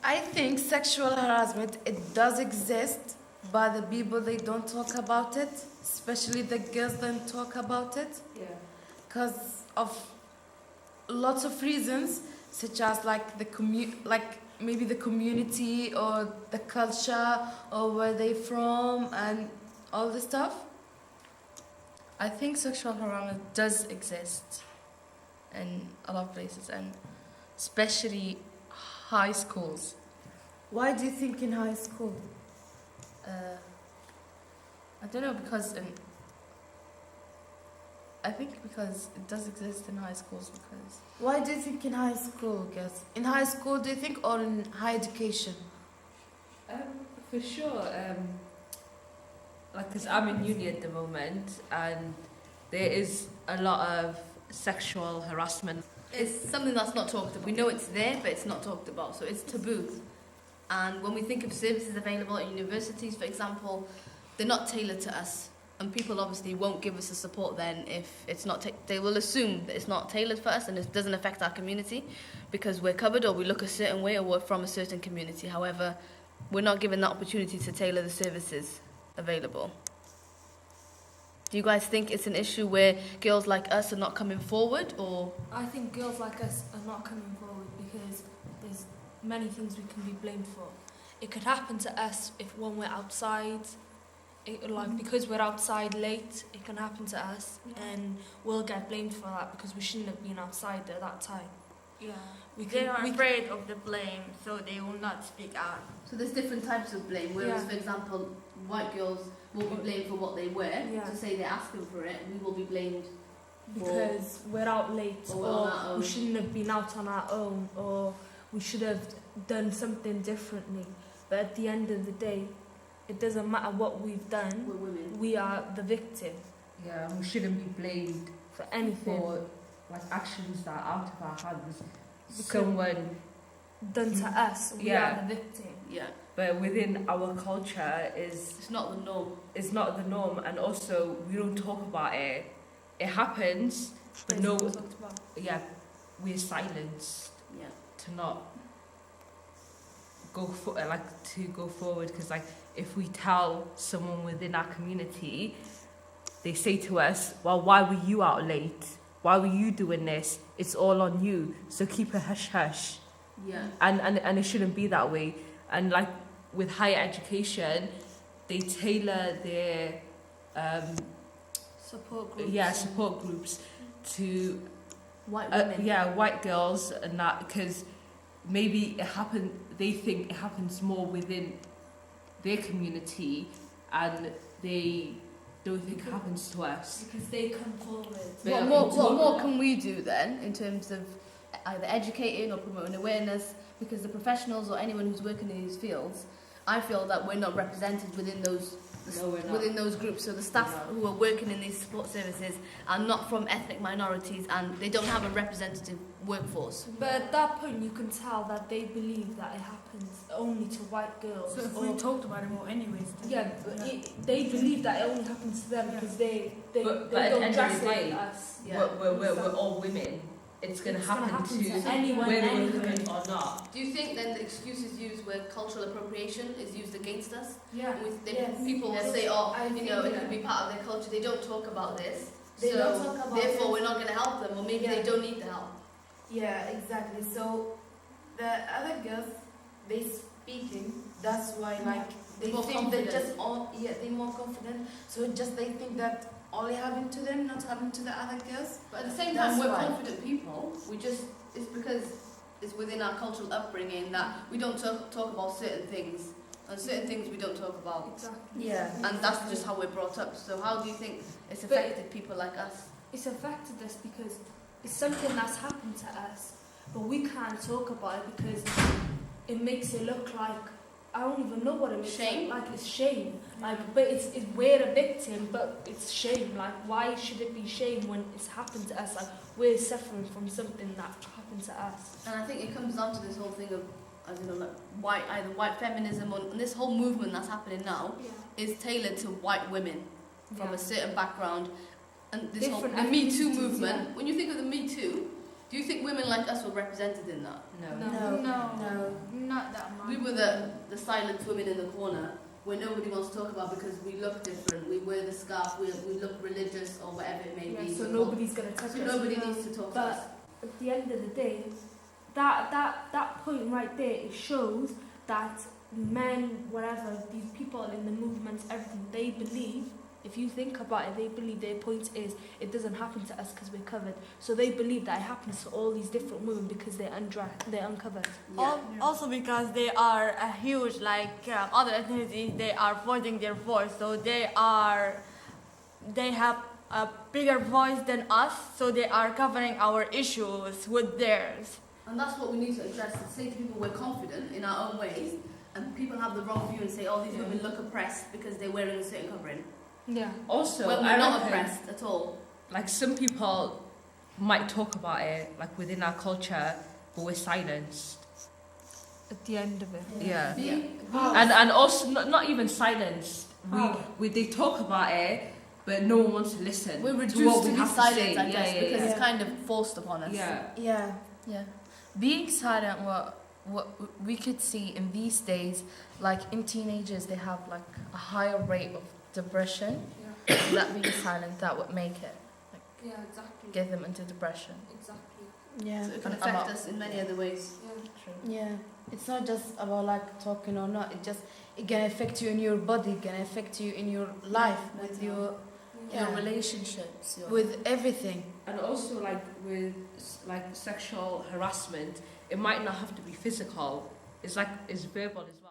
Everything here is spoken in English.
I think sexual harassment, it does exist, but the people, they don't talk about it, especially the girls don't talk about it Yeah. because of lots of reasons, such as like like maybe the community or the culture or where they from and all this stuff. I think sexual harassment does exist in a lot of places, and especially high schools. Why do you think in high school? I don't know, because I think because it does exist in high schools. Because Why do you think in high school, guys? In high school, do you think, or in higher education? For sure. Because I'm in uni at the moment, and there is a lot of sexual harassment. It's something that's not talked about. We know it's there, but it's not talked about, so it's taboo. And when we think of services available at universities, for example, they're not tailored to us. And people obviously won't give us the support then if it's not... they will assume that it's not tailored for us and it doesn't affect our community because we're covered or we look a certain way or we're from a certain community. However, we're not given the opportunity to tailor the services available. Do you guys think it's an issue where girls like us are not coming forward, or...? I think girls like us are not coming forward because there's many things we can be blamed for. It could happen to us when we're outside, because we're outside late, it can happen to us, and we'll get blamed for that because we shouldn't have been outside at that time. Yeah. They are afraid of the blame, so they will not speak out. So there's different types of blame, whereas, for example, white girls will be blamed for what they wear, to say they're asking for it, we will be blamed because we're out late, or we shouldn't have been out on our own, or we should have done something differently. But at the end of the day, it doesn't matter what we've done, we're women. We are the victim. Yeah, we shouldn't be blamed for anything. For actions that are out of our hands. Someone done to us, we are the victim. Yeah. But within our culture it's not the norm. It's not the norm, and also we don't talk about it. It happens, but we're silenced. Yeah. To not go forward, because if we tell someone within our community, they say to us, well, why were you out late? Why were you doing this? It's all on you, so keep a hush-hush. Yeah. And it shouldn't be that way. And with higher education, they tailor their support groups. Yeah, support groups to white women. White girls, and that because maybe they think it happens more within their community, and they don't think it happens to us. Because they come forward. What more can we do then in terms of either educating or promoting awareness? Because the professionals or anyone who's working in these fields, I feel that we're not represented within those groups. So the staff who are working in these support services are not from ethnic minorities, and they don't have a representative workforce. But at that point, you can tell that they believe that it happens only to white girls. So if we talked about it more anyways. They believe that it only happens to them because they don't dress like us. Yeah. We're all women. It's going to happen to anyone, whether we're women or not. Do you think then the excuse is used where cultural appropriation is used against us? Yeah. People will say, it could be part of their culture. They don't talk about this. Therefore we're not going to help them, or maybe they don't need the help. Yeah, exactly. So the other girls, they speaking. That's why they more think confident. they're more confident. So they think that only happened to them, not happened to the other girls. But at the same time, we're confident people. It's because it's within our cultural upbringing that we don't talk about certain things. And certain things we don't talk about. Exactly. Yeah. And that's just how we're brought up. So how do you think it's affected people like us? It's affected us because it's something that's happened to us, but we can't talk about it because it makes it look like, I don't even know what it makes shame. Like it's shame. But we're a victim, but it's shame. Why should it be shame when it's happened to us? We're suffering from something that happened to us. And I think it comes down to this whole thing of, either white feminism or this whole movement that's happening now is tailored to white women from a certain background. And this the Me Too movement, when you think of the Me Too, do you think women like us were represented in that. No, not that much. We were the silent women in the corner where nobody wants to talk about because we look different. We wear the scarf, we look religious or whatever it may be. So nobody's going to touch us. So nobody needs to talk to us. But at the end of the day, that point right there, it shows that men, whatever, these people in the movements, everything, they believe, if you think about it, they believe their point is it doesn't happen to us because we're covered. So they believe that it happens to all these different women because they're uncovered. Yeah. Also because they are a huge, other ethnicities, they are voicing their voice. So they have a bigger voice than us. So they are covering our issues with theirs. And that's what we need to address, to say to people we're confident in our own ways, and people have the wrong view and say, oh, these women look oppressed because they're wearing a certain covering. Yeah. Also, Well, we're I not reckon, oppressed at all. like some people might talk about it, like within our culture, but we're silenced. At the end of it. Yeah. Yeah. And also not even silenced. They talk about it, but no one wants to listen. We're to reduced what to we be have silent, say. I guess, because yeah. it's kind of forced upon us. Yeah. Yeah. Being silent, what we could see in these days, like in teenagers, they have like a higher rate of depression. Yeah. That being silent, that would make it, Yeah, exactly. get them into depression. Exactly. Yeah. So it can And affect about- us in many other ways. Yeah. Yeah, it's not just about like talking or not. It can affect you in your body. It can affect you in your life with your Your relationships. with everything. And also like with like sexual harassment, it might not have to be physical. It's verbal as well.